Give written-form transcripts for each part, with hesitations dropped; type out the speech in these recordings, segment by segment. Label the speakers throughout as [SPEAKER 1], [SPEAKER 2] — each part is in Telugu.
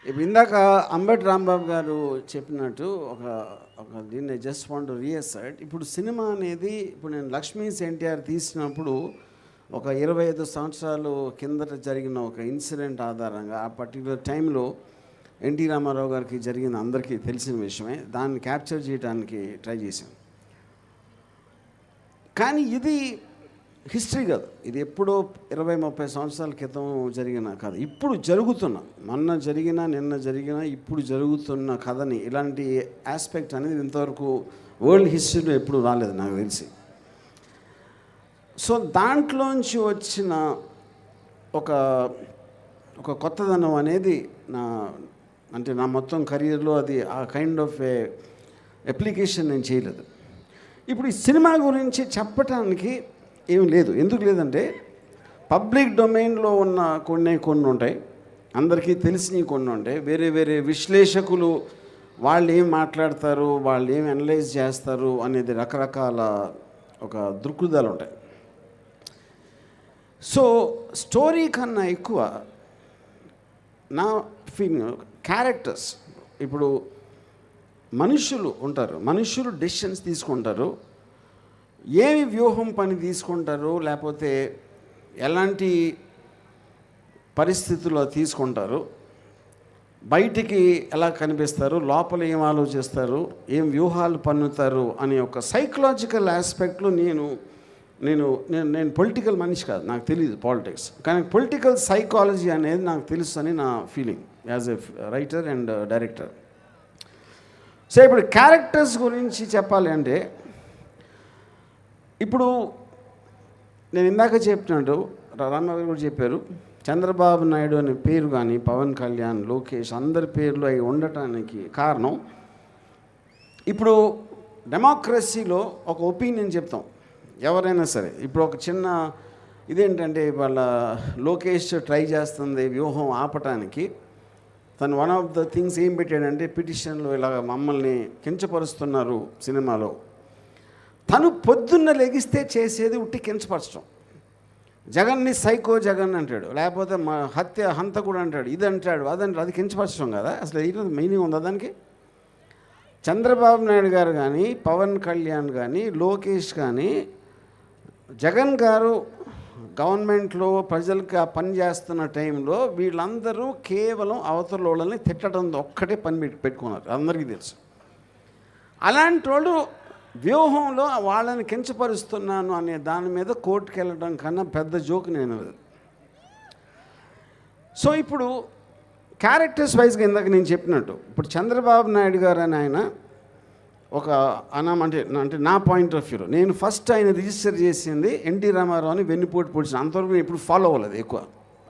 [SPEAKER 1] ఇప్పుడు ఇందాక అంబటి రాంబాబు గారు చెప్పినట్టు ఒక ఒక దీన్ని జస్ట్ వాంట్ రీఅసర్ట్. ఇప్పుడు సినిమా అనేది ఇప్పుడు నేను లక్ష్మీస్ ఎన్టీఆర్ తీసినప్పుడు ఒక 25 సంవత్సరాలు కిందట జరిగిన ఒక ఇన్సిడెంట్ ఆధారంగా ఆ పర్టికులర్ టైంలో ఎన్టీ రామారావు గారికి జరిగిన అందరికీ తెలిసిన విషయమే, దాన్ని క్యాప్చర్ చేయడానికి ట్రై చేశాను. కానీ ఇది హిస్టరీ కాదు, ఇది ఎప్పుడో 20-30 సంవత్సరాల క్రితం జరిగిన కథ. ఇప్పుడు జరుగుతున్న, మొన్న జరిగిన, నిన్న జరిగిన, ఇప్పుడు జరుగుతున్న కథని ఇలాంటి ఆస్పెక్ట్ అనేది ఇంతవరకు వరల్డ్ హిస్టరీలో ఎప్పుడు రాలేదు నాకు తెలిసి. సో దాంట్లోంచి వచ్చిన ఒక ఒక కొత్తదనం అనేది నా మొత్తం కెరీర్లో అది ఆ కైండ్ ఆఫ్ ఏ అప్లికేషన్ నేను చేయలేదు. ఇప్పుడు ఈ సినిమా గురించి చెప్పటానికి ఏం లేదు. ఎందుకు లేదంటే పబ్లిక్ డొమైన్లో ఉన్న కొన్ని ఉంటాయి, అందరికీ తెలిసినవి కొన్ని ఉంటాయి. వేరే వేరే విశ్లేషకులు వాళ్ళు ఏం మాట్లాడతారు, వాళ్ళు ఏం అనలైజ్ చేస్తారు అనేది రకరకాల ఒక దృక్పథాలు ఉంటాయి. సో స్టోరీ కన్నా ఎక్కువ నా ఫీలింగ్ క్యారెక్టర్స్. ఇప్పుడు మనుషులు ఉంటారు, మనుషులు డెసిషన్స్ తీసుకుంటారు, ఏమి వ్యూహం పని తీసుకుంటారు, లేకపోతే ఎలాంటి పరిస్థితుల్లో తీసుకుంటారు, బయటికి ఎలా కనిపిస్తారు, లోపల ఏం ఆలోచిస్తారు, ఏం వ్యూహాలు పన్నుతారు అనే ఒక సైకలాజికల్ ఆస్పెక్ట్లో నేను పొలిటికల్ మనిషి కాదు, నాకు తెలియదు పాలిటిక్స్, కానీ పొలిటికల్ సైకాలజీ అనేది నాకు తెలుసు అని నా feeling as a writer and director. So ఇప్పుడు క్యారెక్టర్స్ గురించి చెప్పాలి అంటే, ఇప్పుడు నేను ఇందాక చెప్పినట్టు రామారావు కూడా చెప్పారు, చంద్రబాబు నాయుడు అనే పేరు కానీ పవన్ కళ్యాణ్, లోకేష్ అందరి పేర్లు అవి ఉండటానికి కారణం, ఇప్పుడు డెమోక్రసీలో ఒక ఒపీనియన్ చెప్తాం ఎవరైనా సరే. ఇప్పుడు ఒక చిన్న ఇదేంటంటే వాళ్ళ లోకేష్ ట్రై చేస్తుంది వ్యూహం ఆపటానికి. తను వన్ ఆఫ్ ద థింగ్స్ ఏం పెట్టాడంటే పిటిషన్లో ఇలా మమ్మల్ని కించపరుస్తున్నారు సినిమాలో. తను పొద్దున్న లెగిస్తే చేసేది ఉట్టి కించపరచడం. జగన్ని సైకో జగన్ అంటాడు, లేకపోతే హంతకుడు అంటాడు, ఇది అంటాడు, అదంటాడు, అది కించపరచడం కదా. అసలు ఇది మీనింగ్ ఉందా దానికి? చంద్రబాబు నాయుడు గారు కానీ, పవన్ కళ్యాణ్ కానీ, లోకేష్ కానీ, జగన్ గారు గవర్నమెంట్లో ప్రజలకు పని చేస్తున్న టైంలో వీళ్ళందరూ కేవలం అవతల వాళ్ళని తిట్టడం ఒక్కటే పని పెట్టుకున్నారు, అందరికీ తెలుసు. అలాంటి వాళ్ళు వ్యూహంలో వాళ్ళని కించపరుస్తున్నాను అనే దాని మీద కోర్టుకు వెళ్ళడం కన్నా పెద్ద జోక్ నేను. సో ఇప్పుడు క్యారెక్టర్స్ వైజ్గా ఇందాక నేను చెప్పినట్టు, ఇప్పుడు చంద్రబాబు నాయుడు గారు అని ఆయన ఒక అంటే నా పాయింట్ ఆఫ్ వ్యూలో నేను ఫస్ట్ ఆయన రిజిస్టర్ చేసింది ఎన్టీ రామారావు అని వెన్నుపోటు పొడిచిన, అంతవరకు ఎప్పుడు ఫాలో అవ్వలేదు ఎక్కువ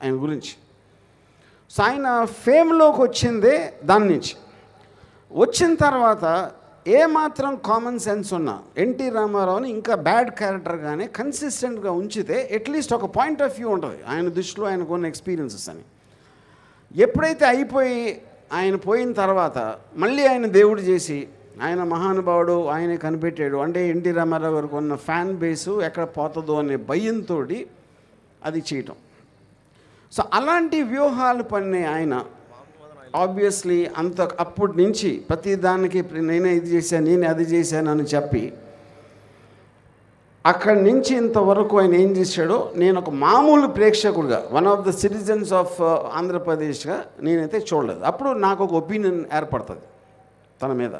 [SPEAKER 1] ఆయన గురించి. సో ఆయన ఫేమ్లోకి వచ్చిందే దాని నుంచి. వచ్చిన తర్వాత ఏమాత్రం కామన్ సెన్స్ ఉన్నా ఎన్టీ రామారావుని ఇంకా బ్యాడ్ క్యారెక్టర్గానే కన్సిస్టెంట్గా ఉంచితే అట్లీస్ట్ ఒక పాయింట్ ఆఫ్ వ్యూ ఉంటుంది ఆయన దృష్టిలో, ఆయనకు ఉన్న ఎక్స్పీరియన్సెస్ అని. ఎప్పుడైతే అయిపోయి ఆయన పోయిన తర్వాత మళ్ళీ ఆయన దేవుడు చేసి ఆయన మహానుభావుడు ఆయనే కనిపెట్టాడు అంటే ఎన్టీ రామారావు గారికి ఉన్న ఫ్యాన్ బేసు ఎక్కడ పోతుందో అనే భయంతో అది చేయటం. సో అలాంటి వ్యూహాలు పన్నే ఆయన ఆబ్వియస్లీ అప్పటి నుంచి ప్రతిదానికి నేనే ఇది చేశాను, నేనే అది చేశాను అని చెప్పి అక్కడి నుంచి ఇంతవరకు ఆయన ఏం చేశాడో నేను ఒక మామూలు ప్రేక్షకుడిగా, one of the citizens of ఆంధ్రప్రదేశ్గా నేనైతే చూడలేదు. అప్పుడు నాకు ఒక ఒపీనియన్ ఏర్పడుతుంది తన మీద.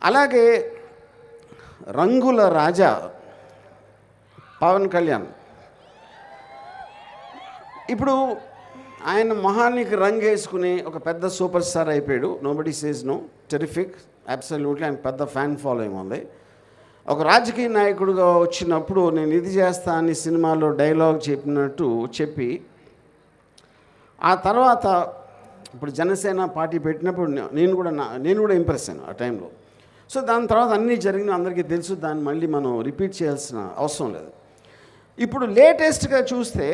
[SPEAKER 1] అలాగే రంగుల రాజా పవన్ కళ్యాణ్, ఇప్పుడు ఆయన మొహానికి రంగు వేసుకుని ఒక పెద్ద సూపర్ స్టార్ అయిపోయాడు. Nobody says no, terrific, absolutely ఆయన పెద్ద ఫ్యాన్ ఫాలోయింగ్ ఉంది. ఒక రాజకీయ నాయకుడిగా వచ్చినప్పుడు నేను ఇది చేస్తా అని సినిమాలో డైలాగ్ చెప్పినట్టు చెప్పి ఆ తర్వాత ఇప్పుడు జనసేన పార్టీ పెట్టినప్పుడు నేను కూడా ఇంప్రెస్ అయ్యాను ఆ టైంలో. సో దాని తర్వాత అన్నీ జరిగిన అందరికీ తెలుసు, దాన్ని మళ్ళీ మనం రిపీట్ చేయాల్సిన అవసరం లేదు. ఇప్పుడు లేటెస్ట్గా చూస్తే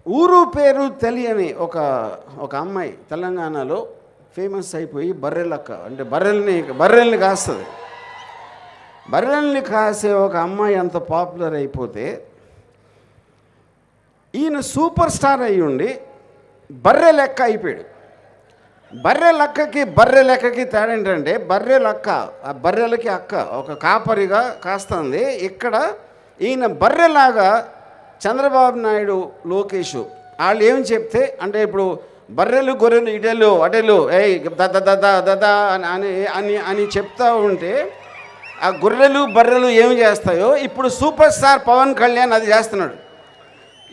[SPEAKER 1] ఊరు పేరు తెలియని ఒక అమ్మాయి తెలంగాణలో ఫేమస్ అయిపోయి బర్రెలక్క అంటే బర్రెల్ని కాస్తుంది. బర్రెల్ని కాసే ఒక అమ్మాయి అంత పాపులర్ అయిపోతే ఈయన సూపర్ స్టార్ అయ్యి ఉండి బర్రె లెక్క అయిపోయాడు. బర్రె లక్కకి బర్రె లెక్కకి తేడా ఏంటంటే బర్రె లక్క ఆ బర్రెలకి అక్క ఒక కాపరిగా కాస్తుంది. ఇక్కడ ఈయన బర్రెలాగా చంద్రబాబు నాయుడు లోకేష్ వాళ్ళు ఏం చెప్తే అంటే ఇప్పుడు బర్రెలు గొర్రెలు ఇటెలు అటెలు ఏయ్ దదా అని అని అని చెప్తా ఉంటే ఆ గొర్రెలు బర్రెలు ఏమి చేస్తాయో ఇప్పుడు సూపర్ స్టార్ పవన్ కళ్యాణ్ అది చేస్తున్నాడు.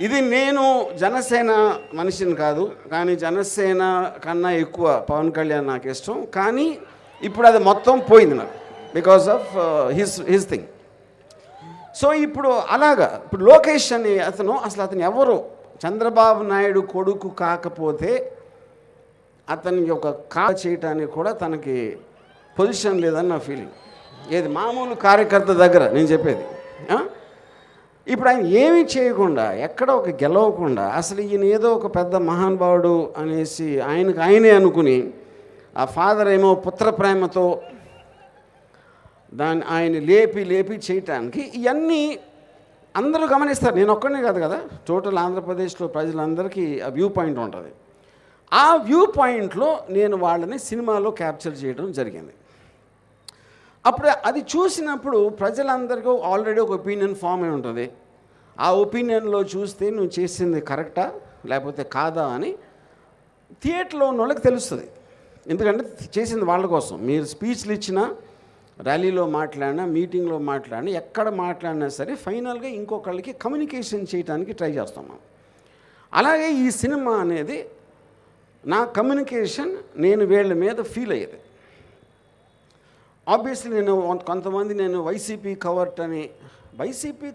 [SPEAKER 1] ఇది నేను జనసేన మనిషిని కాదు, కానీ జనసేన కన్నా ఎక్కువ పవన్ కళ్యాణ్ నాకు ఇష్టం. కానీ ఇప్పుడు అది మొత్తం పోయింది నాకు because of his thing. So ఇప్పుడు అలాగా ఇప్పుడు లోకేష్ అని అసలు ఎవరు చంద్రబాబు నాయుడు కొడుకు కాకపోతే అతనికి ఒక చేయటానికి కూడా తనకి పొజిషన్ లేదని నా ఫీలింగ్. ఏది మామూలు కార్యకర్త దగ్గర నేను చెప్పేది. ఇప్పుడు ఆయన ఏమీ చేయకుండా ఎక్కడ ఒక గెలవకుండా అసలు ఈయన ఏదో ఒక పెద్ద మహానుభావుడు అనేసి ఆయనే అనుకుని ఆ ఫాదర్ ఏమో పుత్ర ప్రేమతో ఆయన లేపి చేయటానికి ఇవన్నీ అందరూ గమనిస్తారు. నేను ఒక్కనే కాదు కదా, టోటల్ ఆంధ్రప్రదేశ్లో ప్రజలందరికీ ఆ వ్యూ పాయింట్ ఉంటుంది. ఆ వ్యూ పాయింట్లో నేను వాళ్ళని సినిమాలో క్యాప్చర్ చేయడం జరిగింది. అప్పుడు అది చూసినప్పుడు ప్రజలందరికీ ఆల్రెడీ ఒక ఒపీనియన్ ఫామ్ అయి ఉంటుంది. ఆ ఒపీనియన్లో చూస్తే నువ్వు చేసింది కరెక్టా లేకపోతే కాదా అని థియేటర్లో ఉన్న వాళ్ళకి తెలుస్తుంది. ఎందుకంటే చేసింది వాళ్ళ కోసం. మీరు స్పీచ్లు ఇచ్చినా, ర్యాలీలో మాట్లాడినా, మీటింగ్లో మాట్లాడినా, ఎక్కడ మాట్లాడినా సరే ఫైనల్గా ఇంకొకళ్ళకి కమ్యూనికేషన్ చేయడానికి ట్రై చేస్తాం మనం. అలాగే ఈ సినిమా అనేది నా కమ్యూనికేషన్ నేను వీళ్ళ మీద ఫీల్ అయ్యేది. ఆబ్వియస్లీ నేను వైసీపీ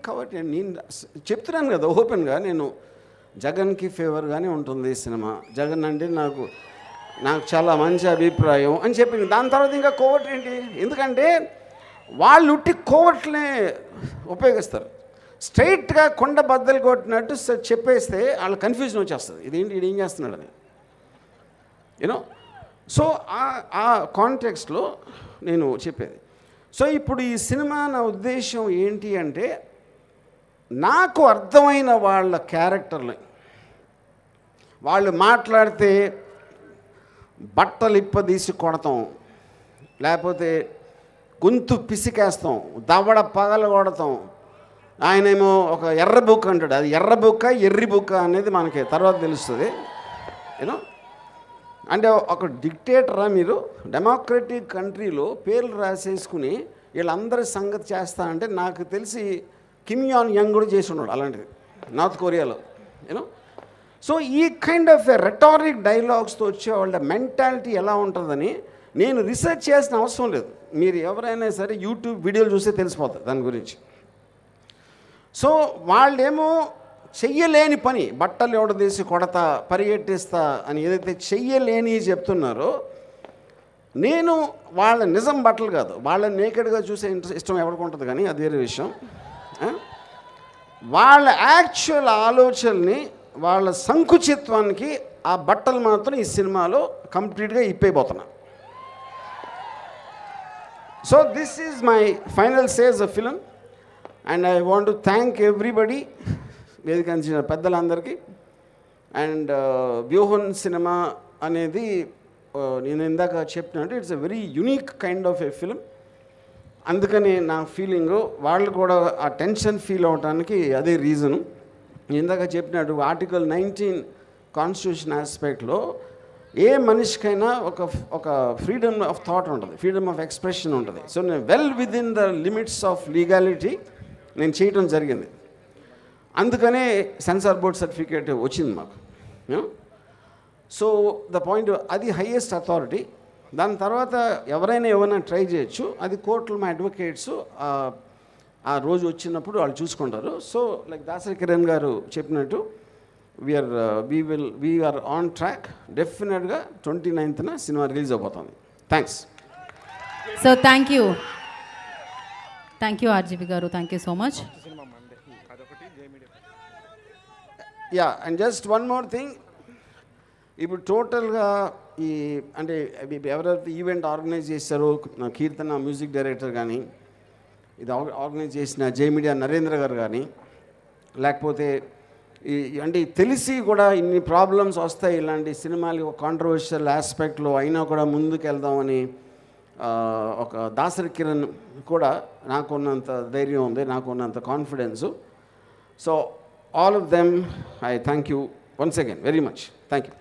[SPEAKER 1] కవర్ట్ నేను చెప్తున్నాను కదా ఓపెన్గా, నేను జగన్కి ఫేవర్గానే ఉంటుంది సినిమా. జగన్ అంటే నాకు చాలా మంచి అభిప్రాయం అని చెప్పింది. దాని తర్వాత ఇంకా కోవర్ట్ ఏంటి? ఎందుకంటే వాళ్ళు ఉట్టి కోవర్ట్లే ఉపయోగిస్తారు. స్ట్రైట్గా కొండ బద్దలు కొట్టినట్టు చెప్పేస్తే వాళ్ళ కన్ఫ్యూజన్ వచ్చేస్తుంది, ఇదేంటి ఇది ఏం చేస్తున్నాడు అని. యూనో, సో ఆ కాంటెక్స్ట్లో నేను చెప్పేది. సో ఇప్పుడు ఈ సినిమా నా ఉద్దేశం ఏంటి అంటే నాకు అర్థమైన వాళ్ళ క్యారెక్టర్లు, వాళ్ళు మాట్లాడితే బట్టలు ఇప్పదీసి కొడతాం, లేకపోతే గొంతు పిసికేస్తాం, దవడ పగల కొడతాం. ఆయనేమో ఒక ఎర్ర బుక్ అంటాడు, అది ఎర్ర బుక్క ఎర్రి బుక్క అనేది మనకి తర్వాత తెలుస్తుంది. యూనో, అంటే ఒక డిక్టేటరా మీరు? డెమోక్రటిక్ కంట్రీలో పేర్లు రాసేసుకుని వీళ్ళందరి సంగతి చేస్తా అంటే నాకు తెలిసి కిమ్ యాన్ యంగ్ కూడా చేసి ఉన్నాడు అలాంటిది నార్త్ కొరియాలో. యూనో, సో ఈ కైండ్ ఆఫ్ రెటారిక్ డైలాగ్స్తో వచ్చే వాళ్ళ మెంటాలిటీ ఎలా ఉంటుందని నేను రీసెర్చ్ చేసిన అవసరం లేదు. మీరు ఎవరైనా సరే యూట్యూబ్ వీడియోలు చూస్తే తెలిసిపోతుంది దాని గురించి. సో వాళ్ళేమో చెయ్యలేని పని, బట్టలు ఎవడదీసి కొడతా, పరిగెట్టిస్తా అని ఏదైతే చెయ్యలేని చెప్తున్నారో, నేను వాళ్ళ నిజం బట్టలు కాదు, వాళ్ళని నేకెడ్గా చూసే ఇష్టం ఎవరికి ఉంటుంది కానీ అది వేరే విషయం. వాళ్ళ యాక్చువల్ ఆలోచనని, వాళ్ళ సంకుచిత్వానికి ఆ బట్టలు మాత్రం ఈ సినిమాలో కంప్లీట్గా ఇప్పైపోతున్నా. So this is my final sage of film and I want to thank everybody, వేదికంచిన పెద్దలందరికీ. అండ్ వ్యూహన్ సినిమా అనేది నేను ఇందాక చెప్పినట్టు it's a very unique kind of a film. అందుకని నా ఫీలింగు వాళ్ళు కూడా ఆ టెన్షన్ ఫీల్ అవడానికి అదే రీజను. ఇందాక చెప్పినట్టు ఆర్టికల్ 19 కాన్స్టిట్యూషన్ ఆస్పెక్ట్లో ఏ మనిషికైనా ఒక ఫ్రీడమ్ ఆఫ్ థాట్ ఉంటుంది, ఫ్రీడమ్ ఆఫ్ ఎక్స్ప్రెషన్ ఉంటుంది. సో నేను well with in the limits of legality నేను చేయటం జరిగింది. అందుకనే సెన్సార్ బోర్డ్ సర్టిఫికేట్ వచ్చింది మాకు. సో ద పాయింట్, అది హైయెస్ట్ అథారిటీ. దాని తర్వాత ఎవరైనా ఏమైనా ట్రై చేయొచ్చు, అది కోర్టులో మా అడ్వకేట్స్ ఆ రోజు వచ్చినప్పుడు వాళ్ళు చూసుకుంటారు. సో లైక్ దాసరి కిరణ్ గారు చెప్పినట్టు వీఆర్ ఆన్ ట్రాక్. డెఫినెట్గా 29న సినిమా రిలీజ్ అవబోతుంది. Thanks.
[SPEAKER 2] So thank you RGV garu, thank you so much.
[SPEAKER 1] Yeah, and just one more thing, ఇప్పుడు టోటల్గా ఈ అంటే ఎవరైతే ఈవెంట్ ఆర్గనైజ్ చేశారో, కీర్తన మ్యూజిక్ డైరెక్టర్ కానీ, ఇది ఆర్గనైజ్ చేసిన జే మీడియా నరేంద్ర గారు కానీ, లేకపోతే అంటే తెలిసి కూడా ఇన్ని ప్రాబ్లమ్స్ వస్తాయి ఇలాంటి సినిమాలు కాంట్రవర్షియల్ ఆస్పెక్ట్లో అయినా కూడా ముందుకు వెళ్దామని ఒక దాసరి కిరణ్ కూడా నాకున్నంత ధైర్యం ఉంది, నాకున్నంత confidence. So all of them I thank you once again very much. Thank you.